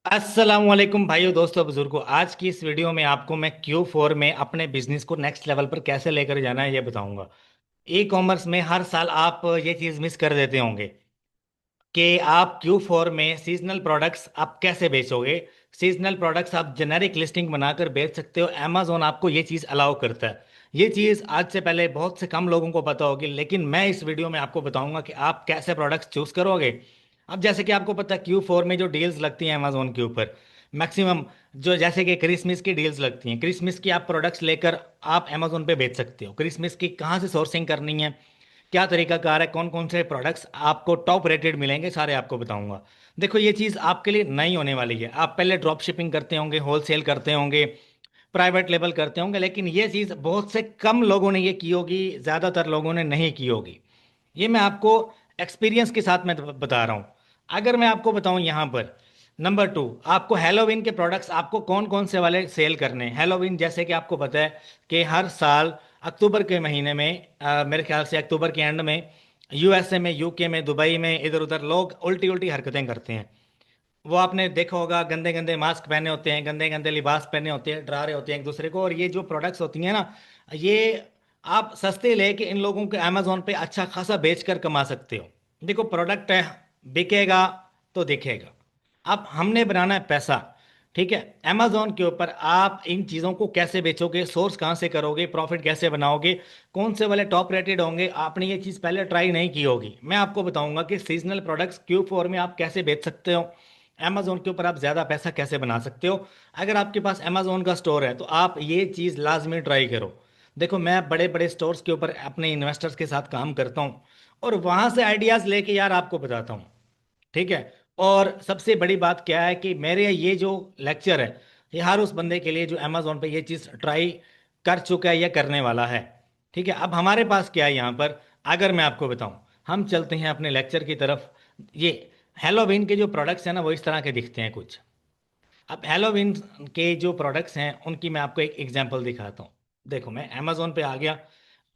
अस्सलाम वालेकुम भाइयों दोस्तों बुजुर्गों। आज की इस वीडियो में आपको मैं Q4 में अपने बिजनेस को नेक्स्ट लेवल पर कैसे लेकर जाना है ये बताऊंगा। ई कॉमर्स में हर साल आप ये चीज़ मिस कर देते होंगे कि आप Q4 में सीजनल प्रोडक्ट्स आप कैसे बेचोगे। सीजनल प्रोडक्ट्स आप जेनेरिक लिस्टिंग बनाकर बेच सकते हो, अमेजोन आपको ये चीज़ अलाउ करता है। ये चीज़ आज से पहले बहुत से कम लोगों को पता होगी, लेकिन मैं इस वीडियो में आपको बताऊंगा कि आप कैसे प्रोडक्ट्स चूज करोगे। अब जैसे कि आपको पता है Q4 में जो डील्स लगती हैं अमेजोन के ऊपर मैक्सिमम, जो जैसे कि क्रिसमस की डील्स लगती हैं, क्रिसमस की आप प्रोडक्ट्स लेकर आप अमेजोन पे बेच सकते हो। क्रिसमस की कहाँ से सोर्सिंग करनी है, क्या तरीकाकार है, कौन कौन से प्रोडक्ट्स आपको टॉप रेटेड मिलेंगे, सारे आपको बताऊंगा। देखो ये चीज़ आपके लिए नई होने वाली है। आप पहले ड्रॉप शिपिंग करते होंगे, होलसेल करते होंगे, प्राइवेट लेवल करते होंगे, लेकिन ये चीज़ बहुत से कम लोगों ने ये की होगी, ज़्यादातर लोगों ने नहीं की होगी। ये मैं आपको एक्सपीरियंस के साथ मैं बता रहा हूँ। अगर मैं आपको बताऊँ यहाँ पर, नंबर टू, आपको हेलोविन के प्रोडक्ट्स आपको कौन कौन से वाले सेल करने हैं। हेलोविन जैसे कि आपको पता है कि हर साल अक्टूबर के महीने में मेरे ख्याल से अक्टूबर के एंड में USA में, UK में, दुबई में, इधर उधर लोग उल्टी उल्टी हरकतें करते हैं। वो आपने देखा होगा, गंदे गंदे मास्क पहने होते हैं, गंदे गंदे लिबास पहने होते हैं, डरा रहे होते हैं एक दूसरे को। और ये जो प्रोडक्ट्स होती हैं ना, ये आप सस्ते लेके इन लोगों के अमेजोन पे अच्छा खासा बेच कर कमा सकते हो। देखो प्रोडक्ट है, बिकेगा तो दिखेगा। अब हमने बनाना है पैसा, ठीक है। अमेजोन के ऊपर आप इन चीज़ों को कैसे बेचोगे, सोर्स कहाँ से करोगे, प्रॉफिट कैसे बनाओगे, कौन से वाले टॉप रेटेड होंगे, आपने ये चीज़ पहले ट्राई नहीं की होगी। मैं आपको बताऊंगा कि सीजनल प्रोडक्ट्स Q4 में आप कैसे बेच सकते हो, अमेजोन के ऊपर आप ज़्यादा पैसा कैसे बना सकते हो। अगर आपके पास अमेजोन का स्टोर है तो आप ये चीज़ लाजमी ट्राई करो। देखो मैं बड़े बड़े स्टोर्स के ऊपर अपने इन्वेस्टर्स के साथ काम करता हूँ और वहाँ से आइडियाज़ लेके यार आपको बताता हूँ, ठीक है। और सबसे बड़ी बात क्या है कि मेरे ये जो लेक्चर है, ये हर उस बंदे के लिए जो अमेजोन पे ये चीज़ ट्राई कर चुका है या करने वाला है, ठीक है। अब हमारे पास क्या है यहाँ पर, अगर मैं आपको बताऊँ, हम चलते हैं अपने लेक्चर की तरफ। ये हेलोवीन के जो प्रोडक्ट्स हैं ना, वो इस तरह के दिखते हैं कुछ। अब हेलोवीन के जो प्रोडक्ट्स हैं उनकी मैं आपको एक एग्जांपल दिखाता हूँ। देखो मैं अमेजोन पे आ गया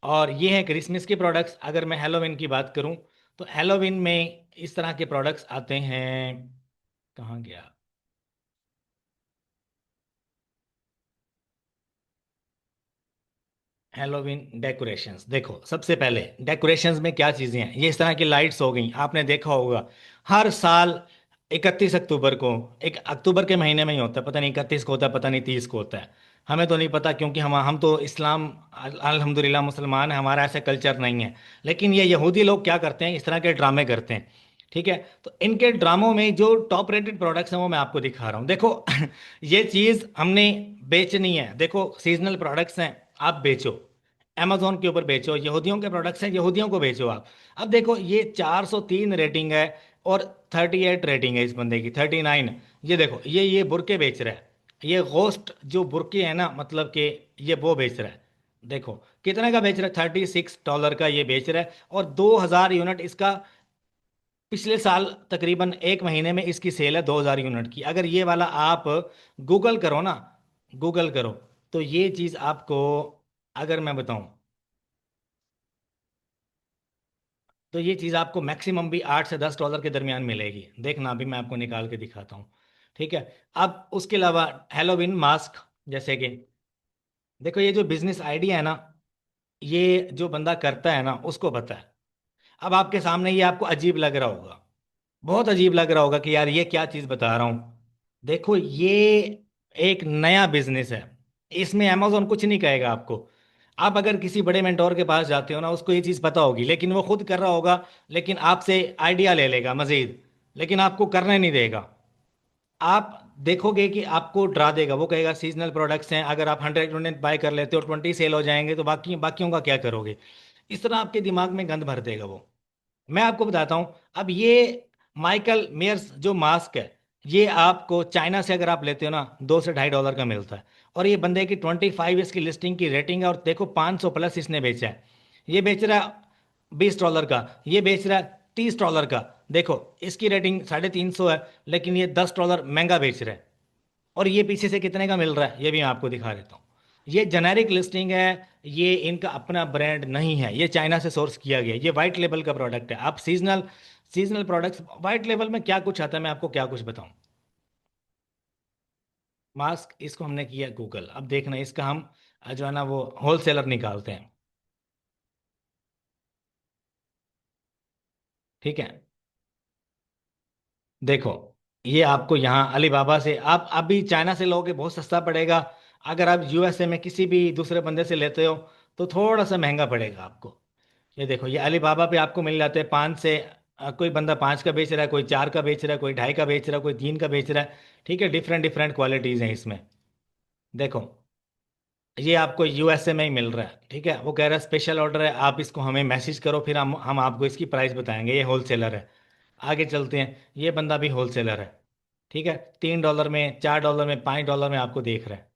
और ये है क्रिसमस के प्रोडक्ट्स। अगर मैं हेलोवीन की बात करूँ तो हेलोवीन में इस तरह के प्रोडक्ट्स आते हैं। कहाँ गया, हेलोवीन डेकोरेशंस। देखो सबसे पहले डेकोरेशंस में क्या चीज़ें हैं, ये इस तरह की लाइट्स हो गई, आपने देखा होगा हर साल 31 अक्टूबर को, एक अक्टूबर के महीने में ही होता है, पता नहीं 31 को होता है, पता नहीं 30 को होता है, हमें तो नहीं पता क्योंकि हम तो इस्लाम अल्हम्दुलिल्लाह मुसलमान है, हमारा ऐसा कल्चर नहीं है। लेकिन ये यहूदी लोग क्या करते हैं, इस तरह के ड्रामे करते हैं, ठीक है। तो इनके ड्रामों में जो टॉप रेटेड प्रोडक्ट्स हैं वो मैं आपको दिखा रहा हूँ। देखो ये चीज़ हमने बेचनी है। देखो सीजनल प्रोडक्ट्स हैं, आप बेचो, अमेजोन के ऊपर बेचो। यहूदियों के प्रोडक्ट्स हैं, यहूदियों को बेचो आप। अब देखो ये 403 रेटिंग है और 38 रेटिंग है इस बंदे की, 39। ये देखो ये बुरके बेच रहा है, ये गोस्ट जो बुरके हैं ना, मतलब कि ये वो बेच रहा है। देखो कितने का बेच रहा है, $36 का ये बेच रहा है। और 2000 यूनिट इसका पिछले साल तकरीबन एक महीने में इसकी सेल है, 2000 यूनिट की। अगर ये वाला आप गूगल करो ना, गूगल करो, तो ये चीज़ आपको, अगर मैं बताऊं, तो ये चीज़ आपको मैक्सिमम भी $8 से $10 के दरमियान मिलेगी। देखना अभी मैं आपको निकाल के दिखाता हूँ, ठीक है। अब उसके अलावा हेलोविन मास्क, जैसे कि देखो ये जो बिजनेस आइडिया है ना, ये जो बंदा करता है ना उसको पता है। अब आपके सामने ये आपको अजीब लग रहा होगा, बहुत अजीब लग रहा होगा कि यार ये क्या चीज़ बता रहा हूँ। देखो ये एक नया बिजनेस है, इसमें अमेजोन कुछ नहीं कहेगा आपको। आप अगर किसी बड़े मेंटोर के पास जाते हो ना, उसको ये चीज़ पता होगी, लेकिन वो खुद कर रहा होगा, लेकिन आपसे आइडिया ले लेगा मजीद, लेकिन आपको करने नहीं देगा। आप देखोगे कि आपको डरा देगा, वो कहेगा सीजनल प्रोडक्ट्स हैं, अगर आप 100 यूनिट बाय कर लेते हो 20 सेल हो जाएंगे तो बाकी बाकियों का क्या करोगे। इस तरह आपके दिमाग में गंद भर देगा वो। मैं आपको बताता हूँ। अब ये माइकल मेयर्स जो मास्क है, ये आपको चाइना से अगर आप लेते हो ना, $2 से $2.5 का मिलता है। और ये बंदे की 25 इसकी लिस्टिंग की रेटिंग है, और देखो 500 प्लस इसने बेचा है। ये बेच रहा है $20 का, ये बेच रहा है $30 का। देखो इसकी रेटिंग 350 है, लेकिन ये $10 महंगा बेच रहा है। और ये पीछे से कितने का मिल रहा है ये भी मैं आपको दिखा देता हूँ। ये जेनेरिक लिस्टिंग है, ये इनका अपना ब्रांड नहीं है, ये चाइना से सोर्स किया गया है। ये वाइट लेबल का प्रोडक्ट है। आप seasonal seasonal products white label में क्या कुछ आता है मैं आपको क्या कुछ बताऊं। मास्क इसको हमने किया गूगल। अब देखना इसका हम जो है ना वो होलसेलर निकालते हैं। ठीक है, देखो ये आपको यहाँ अलीबाबा से, आप अभी चाइना से लोगे बहुत सस्ता पड़ेगा। अगर आप यूएसए में किसी भी दूसरे बंदे से लेते हो तो थोड़ा सा महंगा पड़ेगा आपको। ये देखो ये अलीबाबा पे आपको मिल जाते हैं 5 से, कोई बंदा 5 का बेच रहा है, कोई 4 का बेच रहा है, कोई 2.5 का बेच रहा है, कोई 3 का बेच रहा है। ठीक है, डिफरेंट डिफरेंट क्वालिटीज़ हैं इसमें। देखो ये आपको यूएसए में ही मिल रहा है। ठीक है, वो कह रहा है स्पेशल ऑर्डर है, आप इसको हमें मैसेज करो, फिर हम आपको इसकी प्राइस बताएंगे। ये होलसेलर है। आगे चलते हैं, ये बंदा भी होलसेलर है। ठीक है, $3 में, $4 में, $5 में आपको देख रहा है,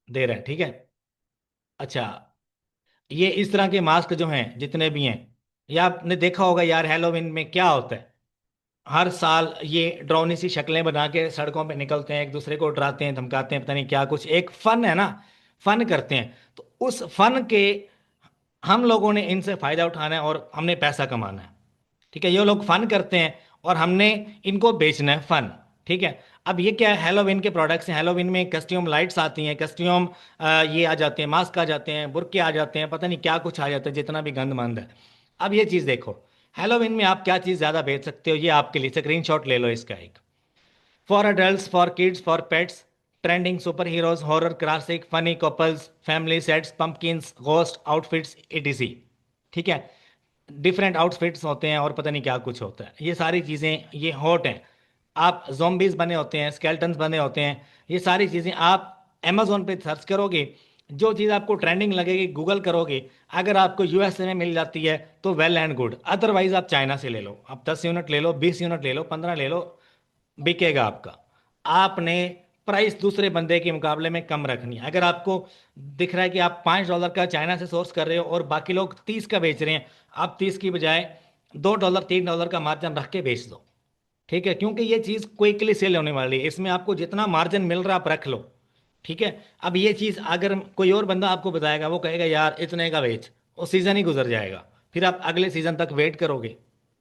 दे रहा है। ठीक है। अच्छा, ये इस तरह के मास्क जो हैं जितने भी हैं, ये आपने देखा होगा यार, हेलोविन में क्या होता है, हर साल ये डरावनी सी शक्लें बना के सड़कों पे निकलते हैं, एक दूसरे को डराते हैं, धमकाते हैं, पता नहीं क्या कुछ, एक फन है ना, फन करते हैं। तो उस फन के हम लोगों ने इनसे फायदा उठाना है और हमने पैसा कमाना है। ठीक है, ये लोग फन करते हैं और हमने इनको बेचना है फन। ठीक है। अब ये क्या है, हेलोविन के प्रोडक्ट्स हैं। हेलोविन में कस्ट्यूम लाइट्स आती हैं, कस्ट्यूम ये आ जाते हैं, मास्क आ जाते हैं, बुर्के आ जाते हैं, पता नहीं क्या कुछ आ जाता है, जितना भी गंद मंद है। अब ये चीज़ देखो, हेलोविन में आप क्या चीज़ ज़्यादा बेच सकते हो, ये आपके लिए स्क्रीनशॉट ले लो इसका एक। For adults, for kids, for pets, trending super heroes, horror, classic, funny couples, family sets, पंपकिंस, ghost outfits, etc। ठीक है, डिफरेंट आउटफिट्स होते हैं और पता नहीं क्या कुछ होता है, ये सारी चीज़ें ये हॉट हैं। आप जोम्बीज बने होते हैं, स्केल्टन्स बने होते हैं, ये सारी चीज़ें आप अमेजोन पे सर्च करोगे, जो चीज़ आपको ट्रेंडिंग लगेगी गूगल करोगे, अगर आपको यूएसए में मिल जाती है तो वेल एंड गुड, अदरवाइज आप चाइना से ले लो, आप 10 यूनिट ले लो, 20 यूनिट ले लो, 15 ले लो, बिकेगा आपका। आपने प्राइस दूसरे बंदे के मुकाबले में कम रखनी है। अगर आपको दिख रहा है कि आप $5 का चाइना से सोर्स कर रहे हो और बाकी लोग 30 का बेच रहे हैं, आप 30 की बजाय $2 $3 का मार्जिन रख के बेच दो। ठीक है, क्योंकि ये चीज़ क्विकली सेल होने वाली है, इसमें आपको जितना मार्जिन मिल रहा है आप रख लो। ठीक है। अब ये चीज़ अगर कोई और बंदा आपको बताएगा, वो कहेगा यार इतने का बेच, वो सीज़न ही गुजर जाएगा, फिर आप अगले सीज़न तक वेट करोगे।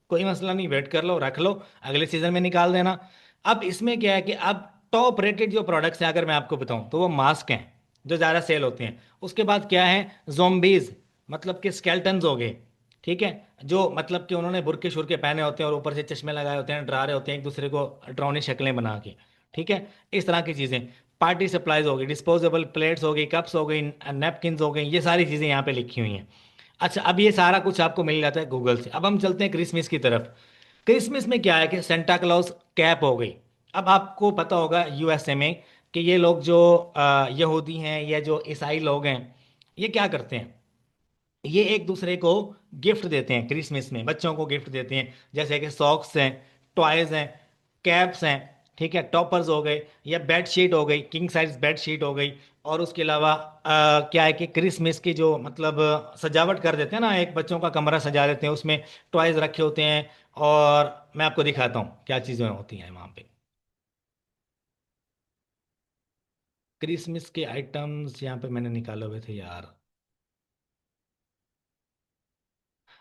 कोई मसला नहीं, वेट कर लो, रख लो, अगले सीज़न में निकाल देना। अब इसमें क्या है कि अब टॉप रेटेड जो प्रोडक्ट्स हैं अगर मैं आपको बताऊं तो वो मास्क हैं जो ज़्यादा सेल होते हैं। उसके बाद क्या है, जोम्बीज, मतलब कि स्केल्टन्स हो गए। ठीक है, जो मतलब कि उन्होंने बुरके शुरके पहने होते हैं और ऊपर से चश्मे लगाए होते हैं, डरा रहे होते हैं एक दूसरे को, डरावनी शक्लें बना के। ठीक है, इस तरह की चीज़ें। पार्टी सप्लाईज हो गई, डिस्पोजेबल प्लेट्स हो गई, कप्स हो गई, नैपकिन्स हो गई, ये सारी चीज़ें यहाँ पे लिखी हुई हैं। अच्छा, अब ये सारा कुछ आपको मिल जाता है गूगल से। अब हम चलते हैं क्रिसमस की तरफ। क्रिसमस में क्या है कि सेंटा क्लॉज कैप हो गई। अब आपको पता होगा यूएसए में कि ये लोग जो यहूदी हैं या जो ईसाई लोग हैं, ये क्या करते हैं, ये एक दूसरे को गिफ्ट देते हैं क्रिसमस में, बच्चों को गिफ्ट देते हैं, जैसे कि सॉक्स हैं, टॉयज हैं, कैप्स हैं। ठीक है, टॉपर्स हो गए, या बेड शीट हो गई, किंग साइज बेड शीट हो गई। और उसके अलावा क्या है कि क्रिसमस की जो मतलब सजावट कर देते हैं ना, एक बच्चों का कमरा सजा देते हैं, उसमें टॉयज रखे होते हैं। और मैं आपको दिखाता हूँ क्या चीज़ें होती हैं वहाँ पे। क्रिसमस के आइटम्स यहाँ पे मैंने निकाले हुए थे यार।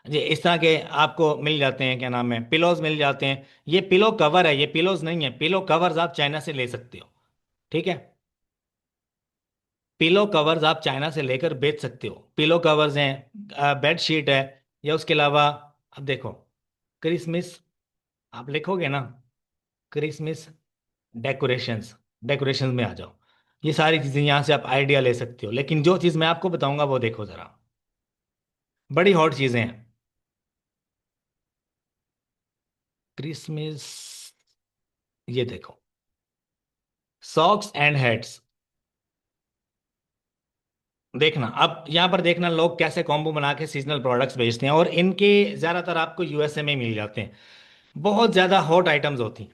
जी, इस तरह के आपको मिल जाते हैं, क्या नाम है, पिलोज मिल जाते हैं। ये पिलो कवर है, ये पिलोज नहीं है, पिलो कवर्स आप चाइना से ले सकते हो। ठीक है, पिलो कवर्स आप चाइना से लेकर बेच सकते हो, पिलो कवर्स हैं, बेड शीट है, या उसके अलावा अब देखो क्रिसमस, आप लिखोगे ना क्रिसमस डेकोरेशंस, डेकोरेशंस में आ जाओ, ये सारी चीज़ें यहाँ से आप आइडिया ले सकते हो। लेकिन जो चीज़ मैं आपको बताऊंगा वो देखो ज़रा, बड़ी हॉट चीज़ें हैं। क्रिसमस, ये देखो, सॉक्स एंड हेड्स। देखना, अब यहाँ पर देखना लोग कैसे कॉम्बो बना के सीजनल प्रोडक्ट्स बेचते हैं, और इनके ज़्यादातर आपको यूएसए में मिल जाते हैं, बहुत ज़्यादा हॉट आइटम्स होती हैं।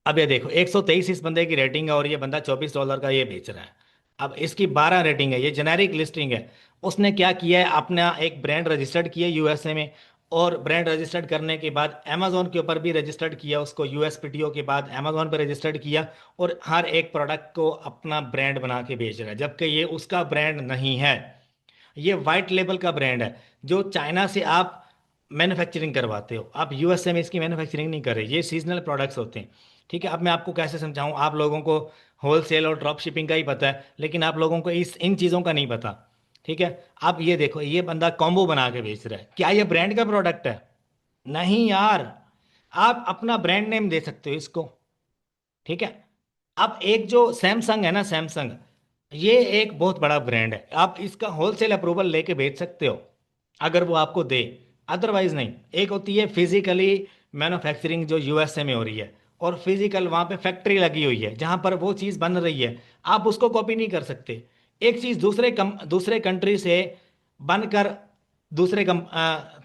अब ये देखो, 123 इस बंदे की रेटिंग है और ये बंदा $24 का ये बेच रहा है। अब इसकी 12 रेटिंग है, ये जेनेरिक लिस्टिंग है। उसने क्या किया है, अपना एक ब्रांड रजिस्टर्ड किया यूएसए में, और ब्रांड रजिस्टर्ड करने के बाद अमेजोन के ऊपर भी रजिस्टर्ड किया उसको, यूएसपीटीओ के बाद अमेजोन पर रजिस्टर्ड किया, और हर एक प्रोडक्ट को अपना ब्रांड बना के बेच रहा है, जबकि ये उसका ब्रांड नहीं है। ये वाइट लेबल का ब्रांड है, जो चाइना से आप मैन्युफैक्चरिंग करवाते हो, आप यूएसए में इसकी मैन्युफैक्चरिंग नहीं कर रहे, ये सीजनल प्रोडक्ट्स होते हैं। ठीक है, अब मैं आपको कैसे समझाऊं आप लोगों को, होलसेल और ड्रॉप शिपिंग का ही पता है, लेकिन आप लोगों को इस इन चीज़ों का नहीं पता। ठीक है। आप ये देखो, ये बंदा कॉम्बो बना के बेच रहा है, क्या ये ब्रांड का प्रोडक्ट है? नहीं यार। आप अपना ब्रांड नेम दे सकते हो इसको। ठीक है। अब एक जो सैमसंग है ना, सैमसंग, ये एक बहुत बड़ा ब्रांड है, आप इसका होलसेल अप्रूवल लेके बेच सकते हो अगर वो आपको दे। अदरवाइज नहीं। एक होती है फिजिकली मैन्युफैक्चरिंग जो यूएसए में हो रही है, और फिजिकल वहां पे फैक्ट्री लगी हुई है जहां पर वो चीज़ बन रही है, आप उसको कॉपी नहीं कर सकते। एक चीज़ दूसरे कंट्री से बनकर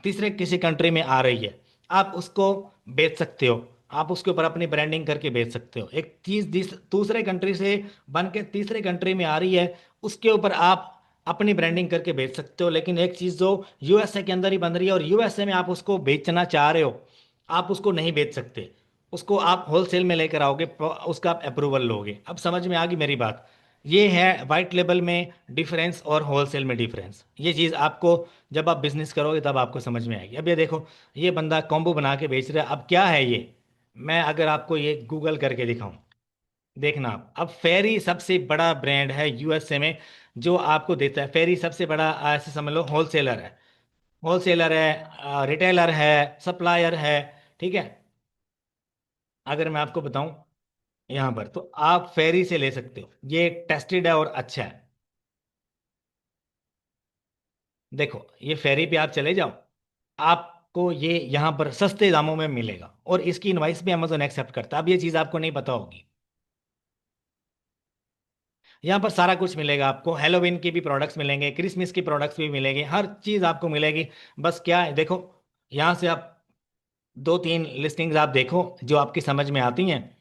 तीसरे किसी कंट्री में आ रही है, आप उसको बेच सकते हो। आप उसके ऊपर अपनी ब्रांडिंग करके बेच सकते हो। एक चीज दूसरे कंट्री से बन के तीसरे कंट्री में आ रही है, उसके ऊपर आप अपनी ब्रांडिंग करके बेच सकते हो। लेकिन एक चीज जो यूएसए के अंदर ही बन रही है और यूएसए में आप उसको बेचना चाह रहे हो, आप उसको नहीं बेच सकते। उसको आप होलसेल में लेकर आओगे, उसका आप अप्रूवल लोगे। अब समझ में आ गई मेरी बात? ये है वाइट लेबल में डिफरेंस और होलसेल में डिफरेंस। ये चीज़ आपको जब आप बिजनेस करोगे तब आपको समझ में आएगी। अब ये देखो, ये बंदा कॉम्बो बना के बेच रहा है। अब क्या है ये? मैं अगर आपको ये गूगल करके दिखाऊं, देखना आप। अब फेरी सबसे बड़ा ब्रांड है यूएसए में जो आपको देता है। फेरी सबसे बड़ा ऐसे समझ लो होलसेलर है। होलसेलर है, रिटेलर है, सप्लायर है। ठीक है। अगर मैं आपको बताऊं यहाँ पर, तो आप फेरी से ले सकते हो, ये टेस्टेड है और अच्छा है। देखो, ये फेरी पे आप चले जाओ, आपको ये यहाँ पर सस्ते दामों में मिलेगा, और इसकी इनवाइस भी अमेजोन एक्सेप्ट करता है। अब ये चीज़ आपको नहीं पता होगी। यहाँ पर सारा कुछ मिलेगा आपको, हेलोविन की भी प्रोडक्ट्स मिलेंगे, क्रिसमस की प्रोडक्ट्स भी मिलेंगे, हर चीज़ आपको मिलेगी। बस क्या है, देखो, यहाँ से आप दो तीन लिस्टिंग्स आप देखो जो आपकी समझ में आती हैं,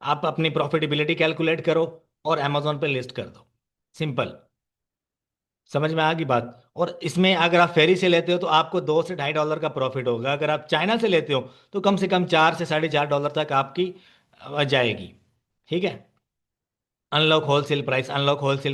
आप अपनी प्रॉफिटेबिलिटी कैलकुलेट करो और अमेजोन पे लिस्ट कर दो। सिंपल। समझ में आ गई बात? और इसमें अगर आप फेरी से लेते हो तो आपको $2 से $2.5 का प्रॉफिट होगा। अगर आप चाइना से लेते हो तो कम से कम $4 से $4.5 तक आपकी जाएगी। ठीक है। Unlock wholesale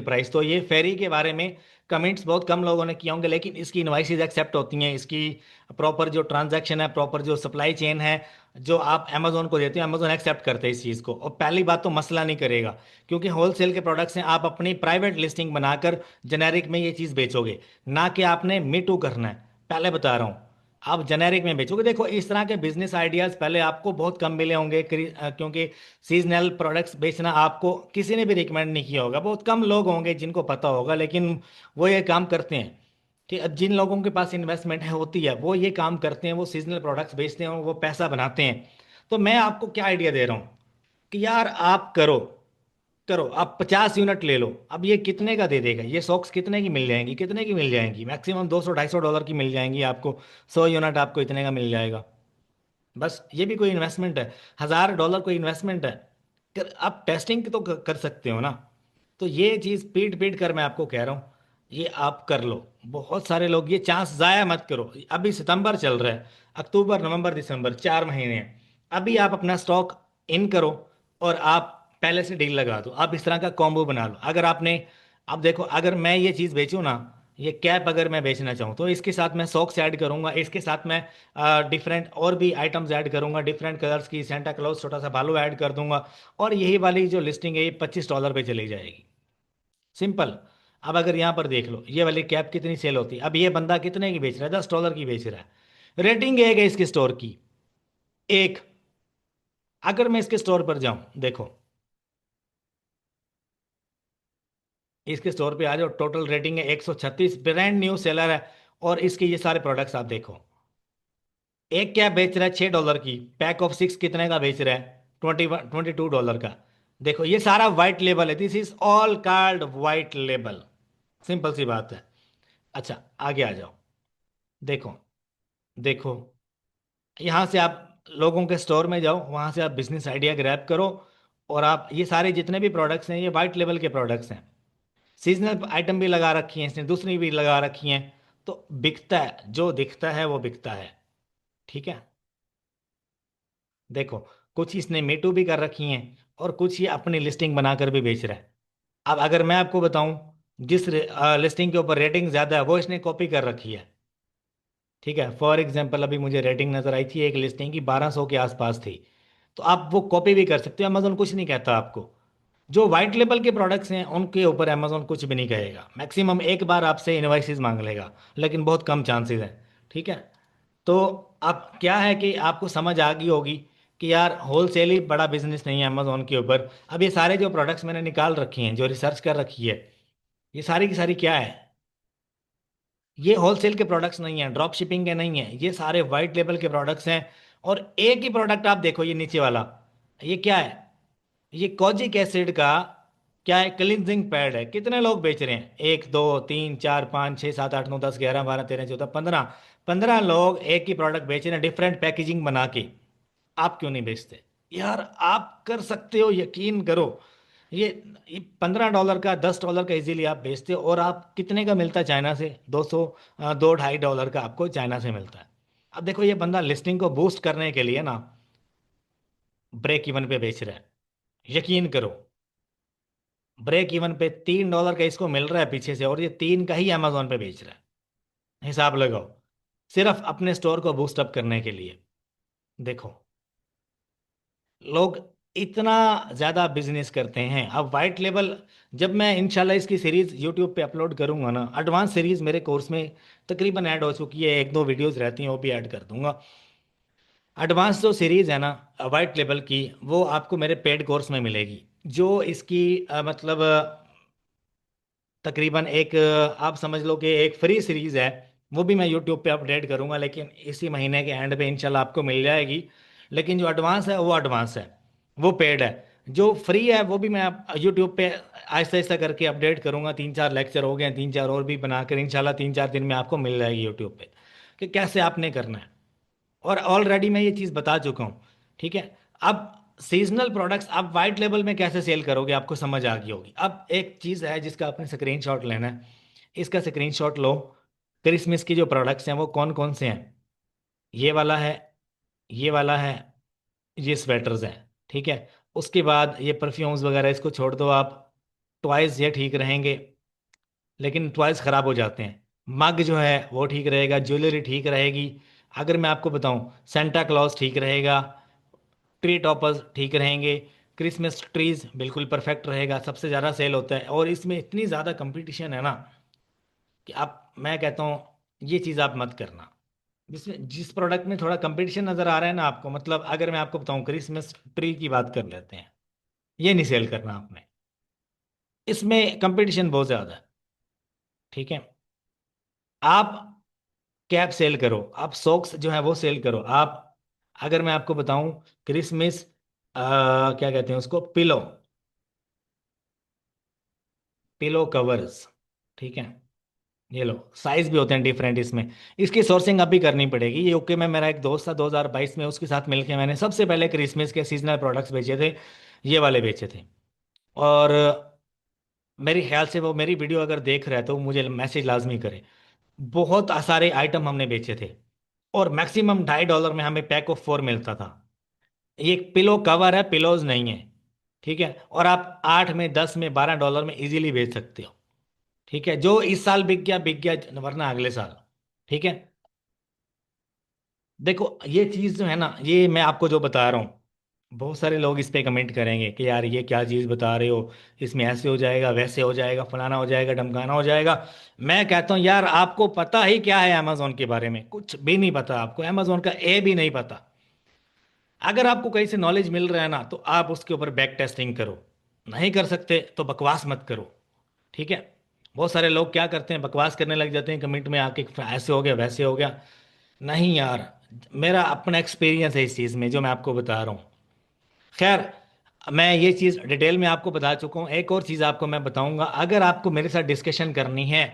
price. तो ये फेरी के बारे में कमेंट्स बहुत कम लोगों ने किए होंगे, लेकिन इसकी इनवाइसेज एक्सेप्ट होती हैं, इसकी प्रॉपर जो ट्रांजैक्शन है, प्रॉपर जो सप्लाई चेन है, जो आप अमेजोन को देते हो, अमेजोन एक्सेप्ट करते हैं इस चीज़ को। और पहली बात तो मसला नहीं करेगा, क्योंकि होलसेल के प्रोडक्ट्स हैं, आप अपनी प्राइवेट लिस्टिंग बनाकर जेनेरिक में ये चीज़ बेचोगे, ना कि आपने मीटू करना है। पहले बता रहा हूँ, आप जेनेरिक में बेचोगे। देखो, इस तरह के बिजनेस आइडियाज़ पहले आपको बहुत कम मिले होंगे, क्योंकि सीजनल प्रोडक्ट्स बेचना आपको किसी ने भी रिकमेंड नहीं किया होगा। बहुत कम लोग होंगे जिनको पता होगा, लेकिन वो ये काम करते हैं। कि अब जिन लोगों के पास इन्वेस्टमेंट है होती है, वो ये काम करते हैं, वो सीजनल प्रोडक्ट्स बेचते हैं, वो पैसा बनाते हैं। तो मैं आपको क्या आइडिया दे रहा हूँ कि यार आप करो, करो आप 50 यूनिट ले लो। अब ये कितने का दे देगा? ये सॉक्स कितने की मिल जाएंगी? कितने की मिल जाएंगी? मैक्सिमम 200 250 डॉलर की मिल जाएंगी आपको। 100 यूनिट आपको इतने का मिल जाएगा। बस ये भी कोई इन्वेस्टमेंट है? $1000 कोई इन्वेस्टमेंट है? आप टेस्टिंग तो कर सकते हो ना। तो ये चीज़ पीट पीट कर मैं आपको कह रहा हूँ, ये आप कर लो। बहुत सारे लोग, ये चांस ज़ाया मत करो। अभी सितंबर चल रहा है, अक्टूबर नवंबर दिसंबर 4 महीने हैं। अभी आप अपना स्टॉक इन करो और आप पहले से डील लगा दो। आप इस तरह का कॉम्बो बना लो। अगर आपने, अब देखो, अगर मैं ये चीज़ बेचूँ ना, ये कैप अगर मैं बेचना चाहूँ, तो इसके साथ मैं सॉक्स ऐड करूंगा, इसके साथ मैं डिफरेंट और भी आइटम्स ऐड करूंगा, डिफरेंट कलर्स की सेंटा क्लॉज छोटा सा भालू ऐड कर दूंगा, और यही वाली जो लिस्टिंग है ये $25 पे चली जाएगी। सिंपल। अब अगर यहाँ पर देख लो, ये वाली कैप कितनी सेल होती है? अब ये बंदा कितने की बेच रहा है? $10 की बेच रहा है। रेटिंग एक है इसके स्टोर की, एक। अगर मैं इसके स्टोर पर जाऊं, देखो, इसके स्टोर पे आ जाओ, टोटल रेटिंग है 136, ब्रांड न्यू सेलर है। और इसके ये सारे प्रोडक्ट्स आप देखो, एक क्या बेच रहा है $6 की, पैक ऑफ 6 कितने का बेच रहा है? 22 डॉलर का। देखो, ये सारा वाइट लेबल है, this is all card white label. Simple सी बात है। अच्छा, आगे आ जाओ। देखो, देखो, यहाँ से आप लोगों के स्टोर में जाओ, वहाँ से आप बिजनेस आइडिया ग्रैब करो, और आप ये सारे जितने भी प्रोडक्ट्स हैं, ये वाइट लेबल के प्रोडक्ट्स हैं। सीजनल आइटम भी लगा रखी हैं इसने, दूसरी भी लगा रखी हैं। तो बिकता है, जो दिखता है वो बिकता है। ठीक है। देखो, कुछ इसने मीटू भी कर रखी हैं, और कुछ ये अपनी लिस्टिंग बनाकर भी बेच रहा है। अब अगर मैं आपको बताऊं, जिस लिस्टिंग के ऊपर रेटिंग ज़्यादा है वो इसने कॉपी कर रखी है। ठीक है। फॉर एग्जांपल, अभी मुझे रेटिंग नज़र आई थी एक लिस्टिंग की, 1200 के आसपास थी। तो आप वो कॉपी भी कर सकते हो, अमेजोन कुछ नहीं कहता आपको। जो वाइट लेबल के प्रोडक्ट्स हैं उनके ऊपर अमेजोन कुछ भी नहीं कहेगा। मैक्सिमम एक बार आपसे इनवॉइसेस मांग लेगा, लेकिन बहुत कम चांसेस हैं। ठीक है। तो अब क्या है कि आपको समझ आ गई होगी कि यार होलसेल ही बड़ा बिजनेस नहीं है अमेजोन के ऊपर। अब ये सारे जो प्रोडक्ट्स मैंने निकाल रखे हैं, जो रिसर्च कर रखी है, ये सारी की सारी क्या है, ये होलसेल के प्रोडक्ट्स नहीं है, ड्रॉप शिपिंग के नहीं है, ये सारे वाइट लेबल के प्रोडक्ट्स हैं। और एक ही प्रोडक्ट आप देखो, ये नीचे वाला, ये क्या है, ये कोजिक एसिड का क्या है, क्लिनजिंग पैड है। कितने लोग बेच रहे हैं? 1 2 3 4 5 6 7 8 9 10 11 12 13 14 15, 15 लोग एक ही प्रोडक्ट बेच रहे हैं डिफरेंट पैकेजिंग बना के। आप क्यों नहीं बेचते? यार आप कर सकते हो, यकीन करो। ये ये $15 का, $10 का इजीली आप बेचते हो। और आप कितने का मिलता है चाइना से? 200, 2 ढाई डॉलर का आपको चाइना से मिलता है। अब देखो, ये बंदा लिस्टिंग को बूस्ट करने के लिए ना ब्रेक इवन पे बेच रहा है। यकीन करो, ब्रेक इवन पे $3 का इसको मिल रहा है पीछे से, और ये 3 का ही अमेजोन पे बेच रहा है। हिसाब लगाओ, सिर्फ अपने स्टोर को बूस्ट अप करने के लिए। देखो, लोग इतना ज़्यादा बिजनेस करते हैं। अब वाइट लेबल, जब मैं इंशाल्लाह इसकी सीरीज़ यूट्यूब पे अपलोड करूंगा ना, एडवांस सीरीज़ मेरे कोर्स में तकरीबन ऐड हो चुकी है, एक दो वीडियोस रहती हैं वो भी ऐड कर दूंगा। एडवांस जो सीरीज़ है ना वाइट लेबल की, वो आपको मेरे पेड कोर्स में मिलेगी। जो इसकी मतलब तकरीबन एक आप समझ लो कि एक फ्री सीरीज़ है, वो भी मैं यूट्यूब पे अपडेट करूंगा, लेकिन इसी महीने के एंड पे इंशाल्लाह आपको मिल जाएगी। लेकिन जो एडवांस है वो एडवांस है, वो पेड है। जो फ्री है वो भी मैं यूट्यूब पे आहिस्ता आहिस्ता करके अपडेट करूंगा। 3 4 लेक्चर हो गए हैं, 3 4 और भी बनाकर इंशाल्लाह 3 4 दिन में आपको मिल जाएगी यूट्यूब पे कि कैसे आपने करना है। और ऑलरेडी मैं ये चीज़ बता चुका हूँ। ठीक है। अब सीजनल प्रोडक्ट्स आप वाइट लेबल में कैसे सेल करोगे, आपको समझ आ गई होगी। अब एक चीज़ है जिसका आपने स्क्रीनशॉट लेना है, इसका स्क्रीनशॉट लो। क्रिसमस की जो प्रोडक्ट्स हैं वो कौन कौन से हैं? ये वाला है, ये वाला है, ये स्वेटर्स हैं। ठीक है। उसके बाद ये परफ्यूम्स वगैरह इसको छोड़ दो आप। टॉयज ये ठीक रहेंगे, लेकिन टॉयज ख़राब हो जाते हैं। मग जो है वो ठीक रहेगा, ज्वेलरी ठीक रहेगी। अगर मैं आपको बताऊं, सेंटा क्लॉज ठीक रहेगा, ट्री टॉपर्स ठीक रहेंगे, क्रिसमस ट्रीज बिल्कुल परफेक्ट रहेगा, सबसे ज़्यादा सेल होता है। और इसमें इतनी ज़्यादा कंपटीशन है ना कि आप, मैं कहता हूँ ये चीज़ आप मत करना। जिसमें जिस प्रोडक्ट में थोड़ा कंपटीशन नज़र आ रहा है ना आपको, मतलब अगर मैं आपको बताऊँ, क्रिसमस ट्री की बात कर लेते हैं, ये नहीं सेल करना आपने, इसमें कंपटीशन बहुत ज़्यादा है। ठीक है। आप कैप सेल करो, आप सॉक्स जो है वो सेल करो आप। अगर मैं आपको बताऊं, क्रिसमस क्या कहते हैं उसको, पिलो, पिलो कवर्स। ठीक है। ये लो, साइज भी होते हैं डिफरेंट इसमें। इसकी सोर्सिंग अब भी करनी पड़ेगी। ये यूके में मेरा एक दोस्त था 2022 में, उसके साथ मिलके मैंने सबसे पहले क्रिसमस के सीजनल प्रोडक्ट्स बेचे थे, ये वाले बेचे थे। और मेरे ख्याल से वो मेरी वीडियो अगर देख रहा है तो मुझे मैसेज लाजमी करे। बहुत सारे आइटम हमने बेचे थे, और मैक्सिमम $2.5 में हमें पैक ऑफ 4 मिलता था। ये एक पिलो कवर है, पिलोज नहीं है। ठीक है। और आप 8 में 10 में 12 डॉलर में इजीली बेच सकते हो। ठीक है। जो इस साल बिक गया, वरना अगले साल। ठीक है। देखो, ये चीज़ जो है ना, ये मैं आपको जो बता रहा हूँ, बहुत सारे लोग इस पे कमेंट करेंगे कि यार ये क्या चीज़ बता रहे हो, इसमें ऐसे हो जाएगा, वैसे हो जाएगा, फलाना हो जाएगा, ढमकाना हो जाएगा। मैं कहता हूँ यार, आपको पता ही क्या है अमेजोन के बारे में? कुछ भी नहीं पता आपको, अमेजोन का ए भी नहीं पता। अगर आपको कहीं से नॉलेज मिल रहा है ना, तो आप उसके ऊपर बैक टेस्टिंग करो। नहीं कर सकते तो बकवास मत करो। ठीक है। बहुत सारे लोग क्या करते हैं, बकवास करने लग जाते हैं कमेंट में आके, ऐसे हो गया, वैसे हो गया। नहीं यार, मेरा अपना एक्सपीरियंस है इस चीज़ में जो मैं आपको बता रहा हूँ। खैर, मैं ये चीज़ डिटेल में आपको बता चुका हूँ। एक और चीज़ आपको मैं बताऊंगा, अगर आपको मेरे साथ डिस्कशन करनी है,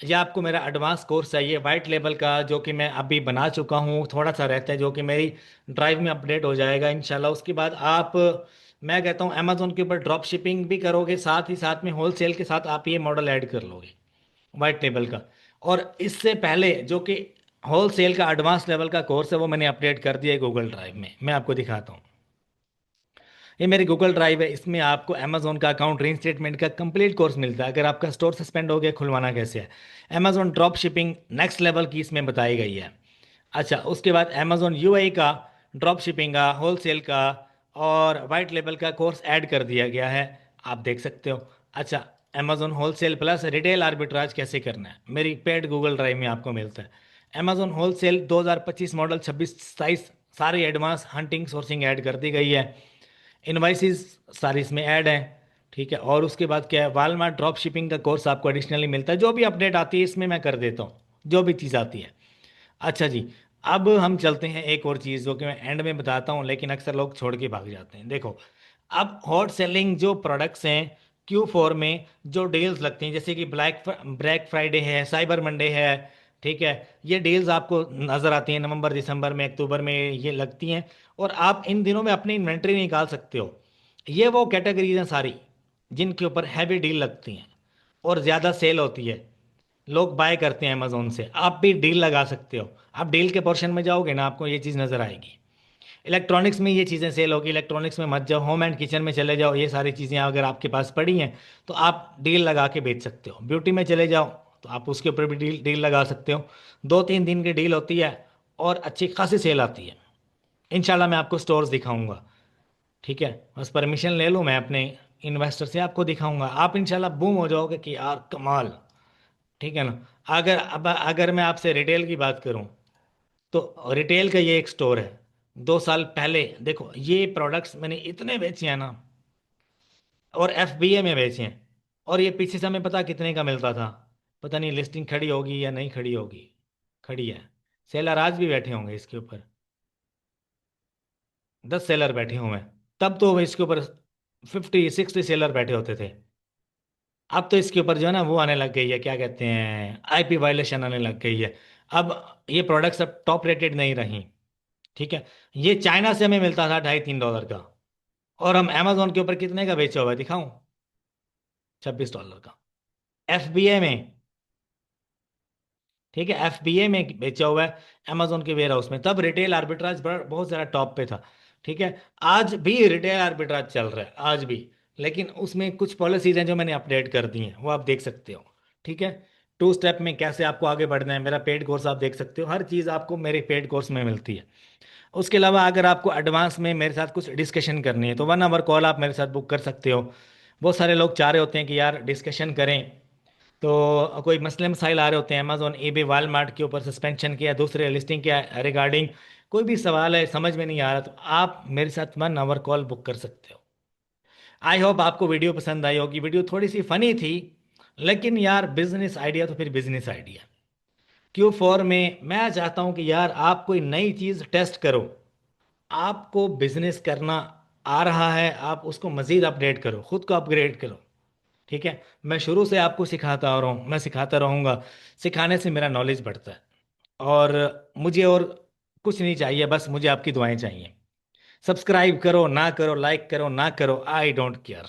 या आपको मेरा एडवांस कोर्स चाहिए वाइट लेवल का, जो कि मैं अभी बना चुका हूँ, थोड़ा सा रहता है, जो कि मेरी ड्राइव में अपडेट हो जाएगा इंशाल्लाह। उसके बाद आप, मैं कहता हूँ अमेजोन के ऊपर ड्रॉप शिपिंग भी करोगे, साथ ही साथ में होलसेल के साथ आप ये मॉडल ऐड कर लोगे वाइट लेवल का। और इससे पहले जो कि होलसेल का एडवांस लेवल का कोर्स है, वो मैंने अपडेट कर दिया है गूगल ड्राइव में। मैं आपको दिखाता हूँ, ये मेरी गूगल ड्राइव है, इसमें आपको अमेजोन का अकाउंट रीइंस्टेटमेंट का कंप्लीट कोर्स मिलता है। अगर आपका स्टोर सस्पेंड हो गया, खुलवाना कैसे है, Amazon drop shipping next level की इसमें बताई गई है। अच्छा, उसके बाद अमेजोन यूएई का, ड्रॉप शिपिंग का, होलसेल का और वाइट लेवल का कोर्स ऐड कर दिया गया है। आप देख सकते हो। अच्छा, Amazon wholesale plus retail arbitrage कैसे करना है, मेरी पेड गूगल ड्राइव में आपको मिलता है। अमेजोन होलसेल 2025 मॉडल 26 27 सारी एडवांस हंटिंग सोर्सिंग ऐड कर दी गई है। इनवाइसिस सारी इसमें ऐड हैं। ठीक है, और उसके बाद क्या है, वालमार्ट ड्रॉप शिपिंग का कोर्स आपको एडिशनली मिलता है। जो भी अपडेट आती है इसमें मैं कर देता हूँ, जो भी चीज़ आती है। अच्छा जी, अब हम चलते हैं एक और चीज़ जो कि मैं एंड में बताता हूँ, लेकिन अक्सर लोग छोड़ के भाग जाते हैं। देखो, अब हॉट सेलिंग जो प्रोडक्ट्स हैं Q4 में, जो डील्स लगती हैं, जैसे कि ब्लैक फ्राइडे है, साइबर मंडे है। ठीक है, ये डील्स आपको नज़र आती हैं नवंबर दिसंबर में, अक्टूबर में ये लगती हैं। और आप इन दिनों में अपनी इन्वेंट्री निकाल सकते हो। ये वो कैटेगरीज हैं सारी जिनके ऊपर हैवी डील लगती हैं और ज़्यादा सेल होती है, लोग बाय करते हैं अमेजोन से। आप भी डील लगा सकते हो। आप डील के पोर्शन में जाओगे ना, आपको ये चीज़ नज़र आएगी। इलेक्ट्रॉनिक्स में ये चीज़ें सेल होगी, इलेक्ट्रॉनिक्स में मत जाओ, होम एंड किचन में चले जाओ। ये सारी चीज़ें अगर आपके पास पड़ी हैं तो आप डील लगा के बेच सकते हो। ब्यूटी में चले जाओ तो आप उसके ऊपर भी डील डील लगा सकते हो। 2 3 दिन की डील होती है और अच्छी खासी सेल आती है। इंशाल्लाह मैं आपको स्टोर्स दिखाऊंगा। ठीक है, बस परमिशन ले लूँ मैं अपने इन्वेस्टर से, आपको दिखाऊंगा। आप इंशाल्लाह बूम हो जाओगे कि यार कमाल। ठीक है ना। अगर मैं आपसे रिटेल की बात करूं, तो रिटेल का ये एक स्टोर है। 2 साल पहले देखो, ये प्रोडक्ट्स मैंने इतने बेचे हैं ना, और FBA में बेचे हैं। और ये पीछे से हमें पता कितने का मिलता था। पता नहीं लिस्टिंग खड़ी होगी या नहीं खड़ी होगी। खड़ी है। सेलर आज भी बैठे होंगे इसके ऊपर, 10 सेलर बैठे हुए हैं। तब तो इसके ऊपर 50 60 सेलर बैठे होते थे। अब तो इसके ऊपर जो है ना वो आने लग गई है, क्या कहते हैं, IP वायलेशन आने लग गई है। अब ये प्रोडक्ट्स अब टॉप रेटेड नहीं रही। ठीक है, ये चाइना से हमें मिलता था $2.5 3 का, और हम अमेजोन के ऊपर कितने का बेचा हुआ है दिखाऊं, $26 का। FBA में, ठीक है, FBA में बेचा हुआ है अमेजोन के वेयर हाउस में। तब रिटेल आर्बिट्राज बहुत ज़्यादा टॉप पे था। ठीक है, आज भी रिटेल आर्बिट्राज चल रहा है आज भी, लेकिन उसमें कुछ पॉलिसीज हैं जो मैंने अपडेट कर दी हैं, वो आप देख सकते हो। ठीक है, 2 स्टेप में कैसे आपको आगे बढ़ना है, मेरा पेड कोर्स आप देख सकते हो। हर चीज़ आपको मेरे पेड कोर्स में मिलती है। उसके अलावा अगर आपको एडवांस में मेरे साथ कुछ डिस्कशन करनी है तो 1 आवर कॉल आप मेरे साथ बुक कर सकते हो। बहुत सारे लोग चाह रहे होते हैं कि यार डिस्कशन करें, तो कोई मसले मसाइल आ रहे होते हैं अमेजोन eBay वालमार्ट के ऊपर सस्पेंशन के या दूसरे लिस्टिंग के रिगार्डिंग, कोई भी सवाल है समझ में नहीं आ रहा, तो आप मेरे साथ 1 आवर कॉल बुक कर सकते हो। आई होप आपको वीडियो पसंद आई होगी। वीडियो थोड़ी सी फनी थी, लेकिन यार बिजनेस आइडिया तो फिर बिजनेस आइडिया। Q4 में मैं चाहता हूं कि यार आप कोई नई चीज़ टेस्ट करो। आपको बिजनेस करना आ रहा है, आप उसको मज़ीद अपडेट करो, खुद को अपग्रेड करो। ठीक है, मैं शुरू से आपको सिखाता आ रहा हूँ, मैं सिखाता रहूँगा। सिखाने से मेरा नॉलेज बढ़ता है। और मुझे और कुछ नहीं चाहिए, बस मुझे आपकी दुआएं चाहिए। सब्सक्राइब करो ना करो, लाइक करो ना करो, I don't care.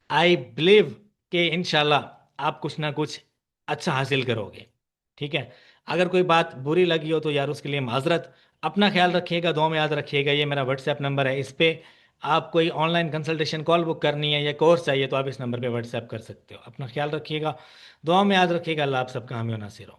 I believe कि इंशाल्लाह आप कुछ ना कुछ अच्छा हासिल करोगे। ठीक है, अगर कोई बात बुरी लगी हो तो यार उसके लिए माजरत। अपना ख्याल रखिएगा, दुआ में याद रखिएगा। ये मेरा व्हाट्सएप नंबर है, इस पे आप कोई ऑनलाइन कंसल्टेशन कॉल बुक करनी है या कोर्स चाहिए तो आप इस नंबर पे व्हाट्सएप कर सकते हो। अपना ख्याल रखिएगा, दुआ में याद रखिएगा। अल्लाह आप सबका हामी और नासिर हो।